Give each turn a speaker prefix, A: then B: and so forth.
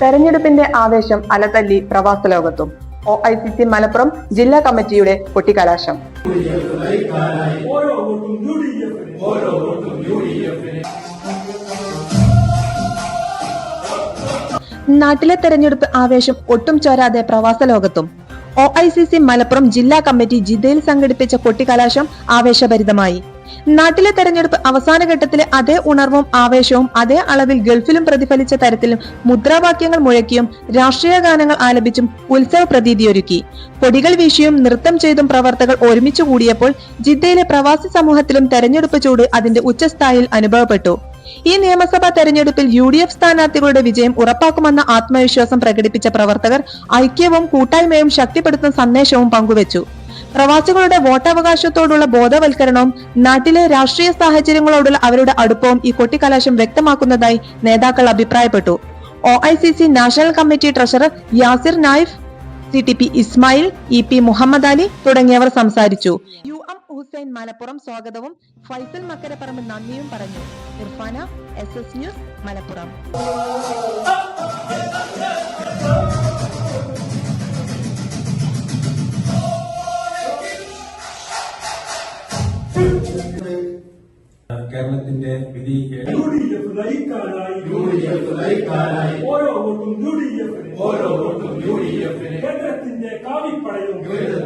A: തെരഞ്ഞെടുപ്പിന്റെ ആവേശം അലതല്ലി പ്രവാസ ലോകത്തും. OICC മലപ്പുറം ജില്ലാ കമ്മിറ്റിയുടെ കൊട്ടിക്കലാശം. നാട്ടിലെ തെരഞ്ഞെടുപ്പ് ആവേശം ഒട്ടും ചോരാതെ പ്രവാസ ലോകത്തും. OICC മലപ്പുറം ജില്ലാ കമ്മിറ്റി ജിദ്ദയിൽ സംഘടിപ്പിച്ച കൊട്ടിക്കലാശം ആവേശഭരിതമായി. നാട്ടിലെ തെരഞ്ഞെടുപ്പ് അവസാന ഘട്ടത്തിലെ അതേ ഉണർവും ആവേശവും അതേ അളവിൽ ഗൾഫിലും പ്രതിഫലിച്ച തരത്തിലും മുദ്രാവാക്യങ്ങൾ മുഴക്കിയും രാഷ്ട്രീയ ഗാനങ്ങൾ ആലപിച്ചും ഉത്സവ പ്രതീതിയൊരുക്കി. കൊടികൾ വീശിയും നൃത്തം ചെയ്തും പ്രവർത്തകർ ഒരുമിച്ചു കൂടിയപ്പോൾ ജിദ്ദയിലെ പ്രവാസി സമൂഹത്തിലും തെരഞ്ഞെടുപ്പ് ചൂട് അതിന്റെ ഉച്ചസ്ഥായിയിൽ അനുഭവപ്പെട്ടു. ഈ നിയമസഭാ തെരഞ്ഞെടുപ്പിൽ UDF സ്ഥാനാർത്ഥികളുടെ വിജയം ഉറപ്പാക്കുമെന്ന ആത്മവിശ്വാസം പ്രകടിപ്പിച്ച പ്രവർത്തകർ ഐക്യവും കൂട്ടായ്മയും ശക്തിപ്പെടുത്തുന്ന സന്ദേശവും പങ്കുവച്ചു. പ്രവാസികളുടെ വോട്ടവകാശത്തോടുള്ള ബോധവൽക്കരണവും നാട്ടിലെ രാഷ്ട്രീയ സാഹചര്യങ്ങളോടുള്ള അവരുടെ അടുപ്പവും ഈ കൊട്ടിക്കലാശം വ്യക്തമാക്കുന്നതായി നേതാക്കൾ അഭിപ്രായപ്പെട്ടു. OICC national committee treasurer Yasir Naif, CTP Ismail, EP Muhammad Ali തുടങ്ങിയവർ സംസാരിച്ചു. UM ഹുസൈൻ മലപ്പുറം സ്വാഗതവും ഫൈസൽ മക്കരപ്പറമ്പ് നന്ദിയും പറഞ്ഞു. Irfana, SS news, Malappuram.
B: കേരളത്തിന്റെ വിധി
C: ഓരോ വോട്ടും UDF-ന് കേന്ദ്രത്തിന്റെ കാവിപ്പടയും കേരള